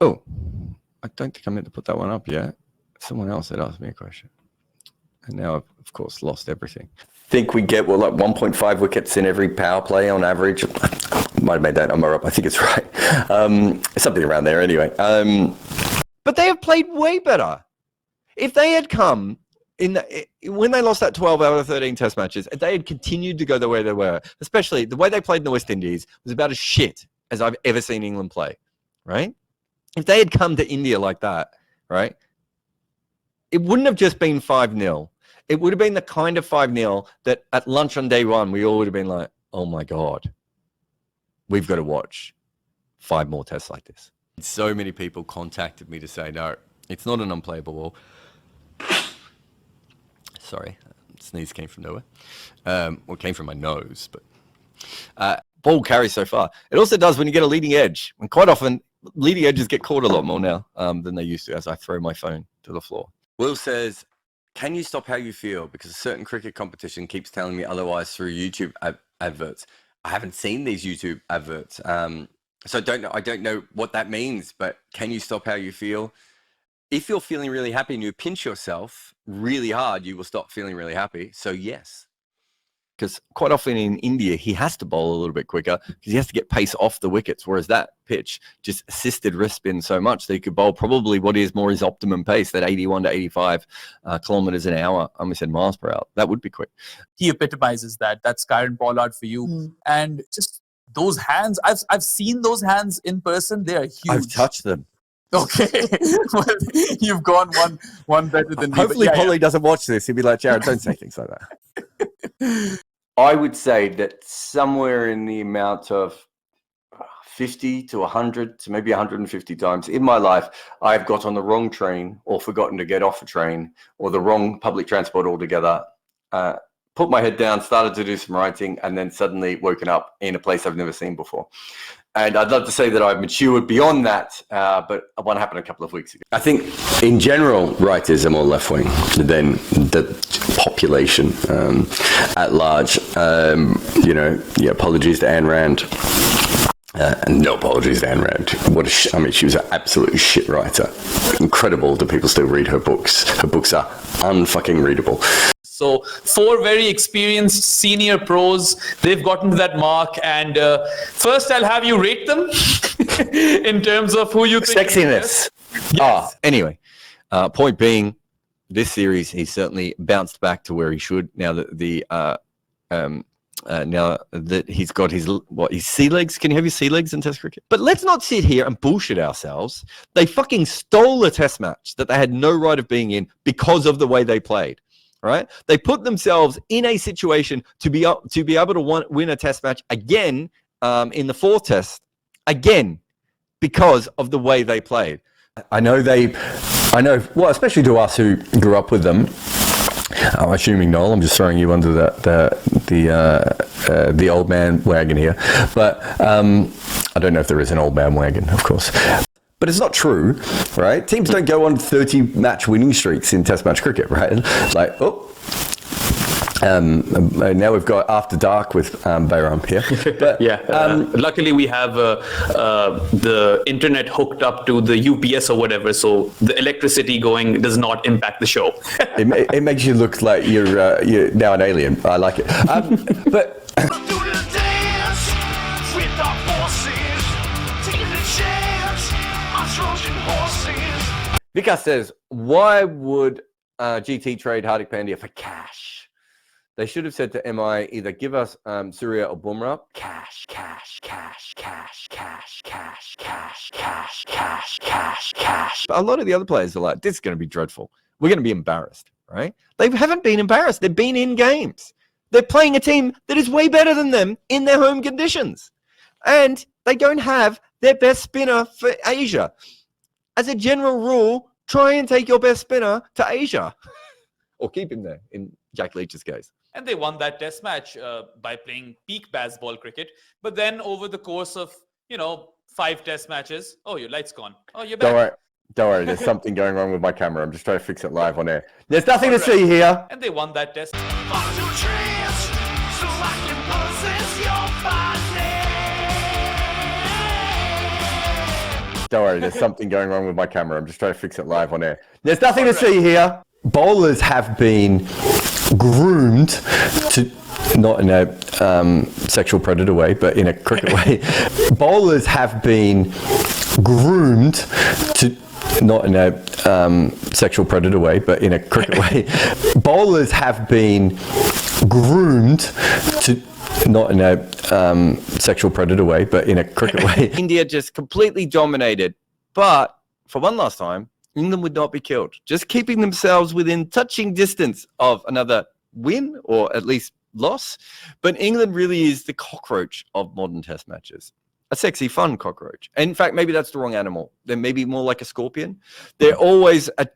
Oh, I don't think I meant to put that one up yet. Someone else had asked me a question. And now I've, of course, lost everything. Think we get, like 1.5 wickets in every power play on average. Might have made that number up. I think it's right. Something around there anyway. But they have played way better. If they had come when they lost that 12 out of 13 test matches, if they had continued to go the way they were, especially the way they played in the West Indies was about as shit as I've ever seen England play, right? If they had come to India like that, right, it wouldn't have just been 5-0. It would have been the kind of 5-0 that at lunch on day one, we all would have been like, oh my God, we've got to watch 5 more tests like this. So many people contacted me to say, no, it's not an unplayable ball. Sorry, sneeze came from nowhere. Well, it came from my nose, but ball carries so far. It also does when you get a leading edge. And quite often, leading edges get caught a lot more now than they used to as I throw my phone to the floor. Will says, can you stop how you feel? Because a certain cricket competition keeps telling me otherwise through YouTube adverts. I haven't seen these YouTube adverts. So I don't know what that means, but can you stop how you feel? If you're feeling really happy and you pinch yourself really hard, you will stop feeling really happy. So yes. Because quite often in India, he has to bowl a little bit quicker because he has to get pace off the wickets, whereas that pitch just assisted wrist spin so much that he could bowl probably what is more his optimum pace, that 81 to 85 kilometers an hour. I almost said miles per hour. That would be quick. He epitomizes that. That's Kieron Pollard for you. And just those hands, I've seen those hands in person. They are huge. I've touched them. Okay. Well, you've gone one better than me. Hopefully Polly doesn't watch this. He'll be like, Jarrod, don't say things like that. I would say that somewhere in the amount of 50 to 100 to maybe 150 times in my life, I've got on the wrong train or forgotten to get off a train or the wrong public transport altogether, put my head down, started to do some writing, and then suddenly woken up in a place I've never seen before. And I'd love to say that I've matured beyond that, but one happened a couple of weeks ago. I think in general, writers are more left-wing than the population at large. Apologies to Ayn Rand. And no apologies to Ayn Rand. She was an absolute shit writer. Incredible that people still read her books. Her books are unfucking readable. So 4 very experienced senior pros, they've gotten to that mark. And first, I'll have you rate them in terms of who you think. Sexiness. Yes. Anyway, point being, this series, he's certainly bounced back to where he should now that now that he's got his sea legs. Can you have your sea legs in Test cricket? But let's not sit here and bullshit ourselves. They fucking stole a Test match that they had no right of being in because of the way they played. Right? They put themselves in a situation to be able to win a Test match again in the 4th Test again because of the way they played. I know, well, especially to us who grew up with them. I'm assuming, Noel, I'm just throwing you under the old man wagon here, but I don't know if there is an old man wagon, of course. But it's not true, right? Teams don't go on 30-match winning streaks in Test match cricket, right? It's like, now we've got After Dark with Bayram here. But, luckily we have the internet hooked up to the UPS or whatever, so the electricity going does not impact the show. it makes you look like you're now an alien. I like it. But Vikas says, why would GT trade Hardik Pandya for cash? They should have said to MI, either give us Surya or Bumrah. Cash. But a lot of the other players are like, this is going to be dreadful. We're going to be embarrassed, right? They haven't been embarrassed. They've been in games. They're playing a team that is way better than them in their home conditions. And they don't have their best spinner for Asia. As a general rule, try and take your best spinner to Asia. Or keep him there, in Jack Leach's case. And they won that Test match by playing peak baseball cricket. But then over the course of, 5 Test matches, your light's gone. Oh, you're back. Don't worry. There's something going wrong with my camera. I'm just trying to fix it live on air. There's nothing to see here. And they won that Test. Don't worry, there's something going wrong with my camera. I'm just trying to fix it live on air. There's nothing to see here. Bowlers have been groomed to, not in a sexual predator way, but in a cricket way. Bowlers have been groomed to, not in a sexual predator way, but in a cricket way. Bowlers have been groomed to, not in a sexual predator way, but in a cricket way. India just completely dominated. But for one last time, England would not be killed. Just keeping themselves within touching distance of another win, or at least loss. But England really is the cockroach of modern test matches. A sexy, fun cockroach. And in fact, maybe that's the wrong animal. They're maybe more like a scorpion. They're always a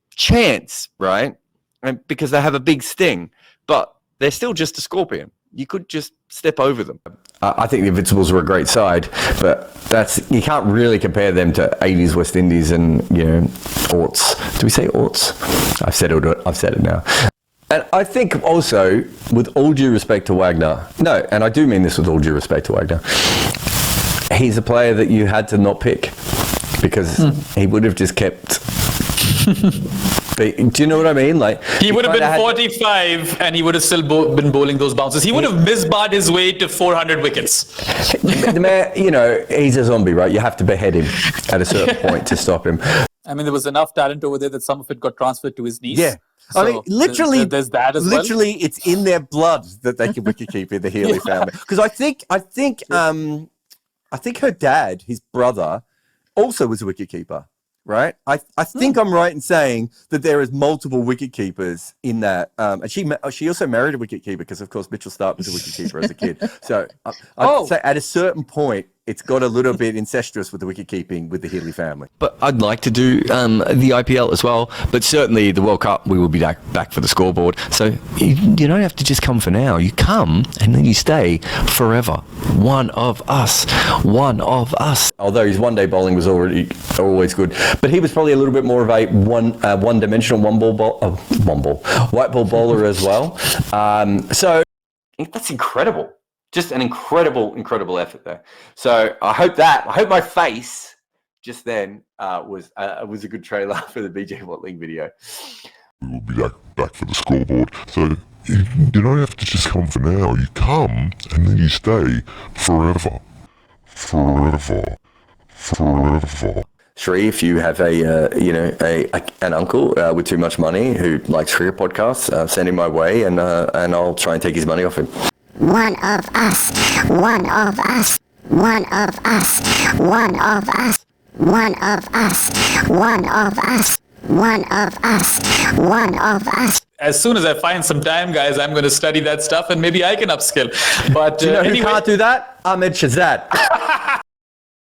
chance, right? And because they have a big sting, but they're still just a scorpion. You could just step over them. I think the Invincibles were a great side, but you can't really compare them to 80s West Indies and, aughts. Do we say aughts? I've said it now. And I think also, with all due respect to Wagner, and I do mean this with all due respect to Wagner, he's a player that you had to not pick because he would have just kept... Do you know what I mean? Like, he would have been 45 and he would have still been bowling those bounces. He would have misbarred his way to 400 wickets. The man, he's a zombie, right? You have to behead him at a certain point to stop him. I mean, there was enough talent over there that some of it got transferred to his knees. Yeah. So I mean, literally, there's that as well. Literally, it's in their blood that they can wicket keep in the Healy family. Because I think her dad, his brother, also was a wicket keeper. Right, I think I'm right in saying that there is multiple wicket keepers in that, and she also married a wicket keeper because, of course, Mitchell Stark was a wicket keeper as a kid. So I'd say at a certain point, it's got a little bit incestuous with the wicket keeping with the Healy family. But I'd like to do the IPL as well, but certainly the World Cup, we will be back for the scoreboard. So you don't have to just come for now. You come and then you stay forever. One of us. Although his one-day bowling was always good, but he was probably a little bit more of a one-dimensional white ball bowler as well. So that's incredible. Just an incredible effort there. So I hope my face just then was a good trailer for the BJ Watling video. We will be back for the scoreboard. So you don't have to just come for now. You come and then you stay forever. Sri, if you have an uncle with too much money who likes cricket podcasts, send him my way, and I'll try and take his money off him. One of us, one of us, one of us, one of us, one of us, one of us, one of us, one of us. As soon as I find some time, guys, I'm going to study that stuff and maybe I can upskill. But Do you know who can't do that? Ahmed Shahzad.